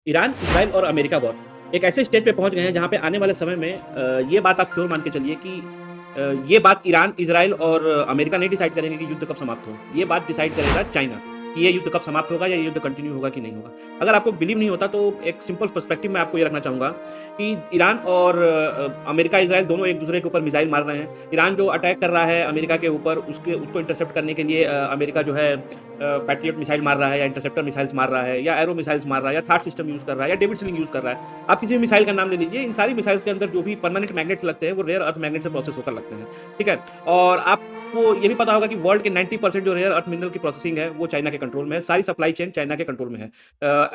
Iran, Israel और America war एक ऐसे स्टेज पे पहुँच गए हैं जहाँ पे आने वाले समय में ये बात आप श्योर मान के चलिए कि ये बात ईरान, इज़राइल और अमेरिका नहीं डिसाइड करेंगे कि युद्ध कब समाप्त हो। ये बात डिसाइड करेगा चाइना कि ये युद्ध कब समाप्त होगा या ये युद्ध कंटिन्यू होगा कि नहीं होगा। अगर आपको बिलीव नहीं होता तो एक सिंपल पर्सपेक्टिव मैं आपको ये रखना चाहूँगा कि ईरान और अमेरिका, इज़राइल दोनों एक-दूसरे के ऊपर मिसाइल मार रहे हैं। ईरान जो अटैक कर रहा है अमेरिका के ऊपर उसको इंटरसेप्ट करने के लिए अमेरिका जो है पैट्रियट मिसाइल मार रहा है या इंटरसेप्टर मिसाइल्स मार रहा है या एरो मिसाइल्स मार रहा है या थार्ड सिस्टम यूज़ कर रहा है या डेविड स्लिंग यूज़ कर रहा है। आप किसी भी मिसाइल का नाम ले लीजिए, इन सारी मिसाइल्स के अंदर जो भी परमानेंट मैग्नेट्स लगते हैं वो रेयर अर्थ मैग्नेट से प्रोसेस होकर लगते हैं, ठीक है? और आपको ये भी पता होगा कि वर्ल्ड के 90% जो रेयर अर्थ मिनरल की प्रोसेसिंग है वो चाइना के कंट्रोल में है, सारी सप्लाई चेन चाइना के कंट्रोल में है।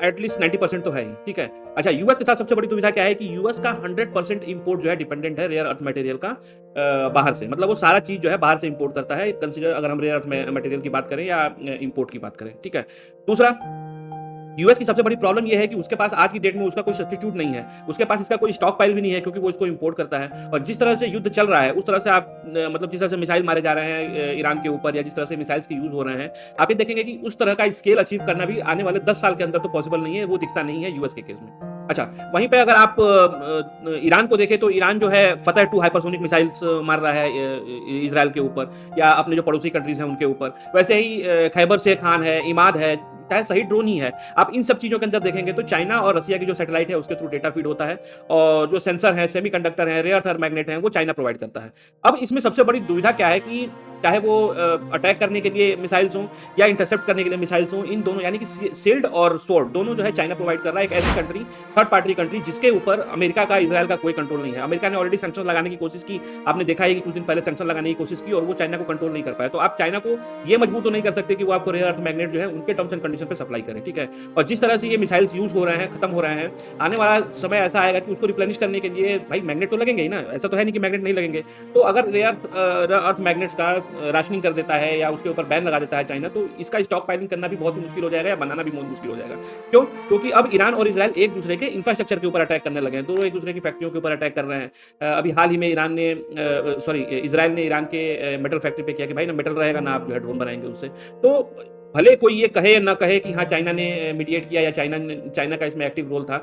एटलीस्ट 90% तो है ही, ठीक है? अच्छा, यूएस के साथ सबसे बड़ी दुविधा क्या है कि यूएस का 100% इंपोर्ट जो है डिपेंडेंट है रेयर अर्थ मटेरियल का बाहर से। मतलब वो सारा चीज़ जो है बाहर से इंपोर्ट करता है, कंसीडर अगर हम रेयर अर्थ मटेरियल की बात करें या इंपोर्ट की बात करें, ठीक है? दूसरा, यूएस की सबसे बड़ी प्रॉब्लम ये है कि उसके पास आज की डेट में उसका कोई सब्स्टिट्यूट नहीं है। उसके पास इसका कोई स्टॉक पाइल भी नहीं है क्योंकि वो इसको इंपोर्ट करता है। और जिस तरह से युद्ध चल रहा है, उस तरह से आप मतलब जिस तरह से मिसाइल मारे जा रहे हैं ईरान के ऊपर या जिस तरह से मिसाइल्स के यूज़ हो रहे हैं, आप ये देखेंगे कि उस तरह का स्केल अचीव करना भी आने वाले 10 साल के अंदर तो पॉसिबल नहीं है, वो दिखता नहीं है यूएस के केस में। अच्छा, वहीं पे अगर आप ईरान को देखें तो ईरान जो है फ़तह 2 हाइपरसोनिक मिसाइल्स मार रहा है इज़राइल के ऊपर या अपने जो पड़ोसी कंट्रीज़ हैं उनके ऊपर। वैसे ही खैबर शेख खान है, इमाद है, चाहे सही ड्रोन ही है। आप इन सब चीज़ों के अंदर देखेंगे तो चाइना और रसिया की जो सैटेलाइट है उसके थ्रू डेटा फीड होता है और जो सेंसर हैं, सेमीकंडक्टर हैं, रेयर अर्थ मैग्नेट हैं, वो चाइना प्रोवाइड करता है। अब इसमें सबसे बड़ी दुविधा क्या है कि चाहे वो अटैक करने के लिए मिसाइल्स हों या इंटरसेप्ट करने के लिए मिसाइल्स हों, इन दोनों यानी कि शील्ड और स्वॉर्ड दोनों जो है चाइना प्रोवाइड कर रहा है। एक ऐसी कंट्री, थर्ड पार्टी कंट्री जिसके ऊपर अमेरिका का, इज़राइल का कोई कंट्रोल नहीं है। अमेरिका ने ऑलरेडी सैंक्शन लगाने की कोशिश की। आपने देखा है कि कुछ दिन पहले सैंक्शन लगाने की कोशिश की और वो चाइना को कंट्रोल नहीं कर पाया। तो आप चाइना को ये मजबूर तो नहीं कर सकते कि वो आपको रेयर अर्थ मैग्नेट जो है उनके टर्म्स एंड कंडीशन पे सप्लाई करें, ठीक है? और जिस तरह से ये मिसाइल्स यूज़ हो रहे हैं, खत्म हो रहे हैं, आने वाला समय ऐसा आएगा कि उसको रिप्लेनिश करने के लिए भाई मैग्नेट तो लगेंगे ही ना। ऐसा तो है नहीं कि मैग्नेट नहीं लगेंगे। तो अगर रेयर अर्थ मैग्नेट्स का राशनिंग कर देता है या उसके ऊपर बैन लगा देता है चाइना, तो इसका स्टॉक पाइलिंग करना भी बहुत ही मुश्किल हो जाएगा या बनाना भी बहुत मुश्किल हो जाएगा। क्यों? क्योंकि अब ईरान और इज़राइल एक-दूसरे के इंफ्रास्ट्रक्चर के ऊपर अटैक करने लगे हैं। दोनों एक-दूसरे की फैक्ट्रियों के ऊपर अटैक कर रहे हैं। अभी हाल ही में इज़राइल ने ईरान के मेटल फैक्ट्री पे किया कि भाई ना मेटल रहेगा ना आप जो है ड्रोन बनाएँगे उससे। तो भले कोई ये कहे या ना कहे कि हाँ, चाइना ने मीडिएट किया या चाइना का इसमें एक्टिव रोल था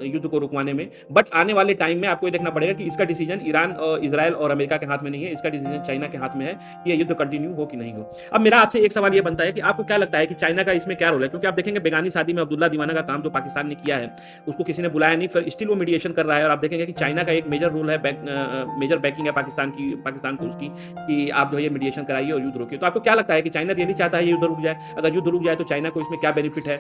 युद्ध को रुकवाने में। बट आने वाले टाइम में आपको ये देखना पड़ेगा कि इसका डिसीजन ईरान और इज़राइल और अमेरिका के हाथ में नहीं है, इसका डिसीजन चाइना के हाथ में है कि ये युद्ध कंटिन्यू हो कि नहीं हो। अब मेरा आपसे एक सवाल ये बनता है कि आपको क्या लगता है कि चाइना का इसमें क्या रोल है? क्योंकि आप देखेंगे बेगानी शादी में अब्दुल्ला दीवाना का काम जो पाकिस्तान ने किया है, उसको किसी ने बुलाया नहीं, फिर स्टिल वो मीडिएशन कर रहा है और आप देखेंगे कि चाइना का एक मेजर रोल है, मेजर बैकिंग है पाकिस्तान को उसकी कि आप जो है ये मीडिएशन कराइए और युद्ध रोकिए। तो आपको क्या लगता है कि चाइना रियली चाहता है ये युद्ध रुक जाए? अगर युद्ध रुक जाए तो चाइना को इसमें क्या बेनिफिट है?